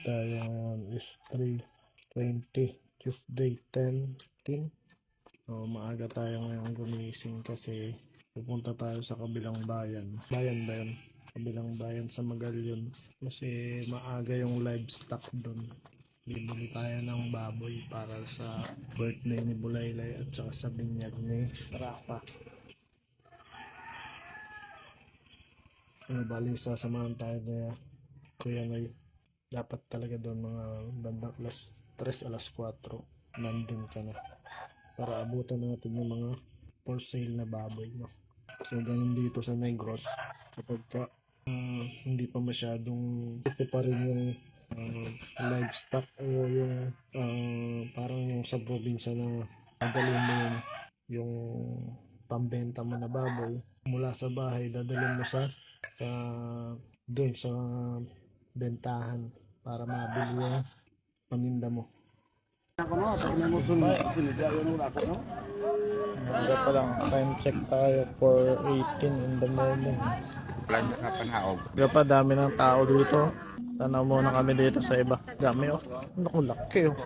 tayo ngayon is 3:20, Tuesday 10. So maaga tayo ngayon gumising kasi pupunta tayo sa kabilang bayan. Bayan ba yun? Kabilang bayan sa Magallaon. Kasi maaga yung livestock doon. Bibili tayo ng baboy para sa birthday ni Bulaylay at saka sa binyag ni Rafa. Bali sasamahan tayo na Kuya Noy. Dapat talaga doon mga bandang alas 3, alas 4 nandun ka na para abutan natin yung mga for sale na baboy, no? So ganun dito sa Negros kapag hindi pa masyadong kasi pa rin yung livestock o yung parang yung sa probinsya na dadalhin mo yung pambenta mo na baboy mula sa bahay, dadalhin mo sa doon sa bentahan para mabili yung paninda mo. Umaga pa lang, time check tayo for 18 in the morning. Kaya pa dami ng tao dito. Tanaw muna kami dito sa iba. Dami oh. Naku, laki oh.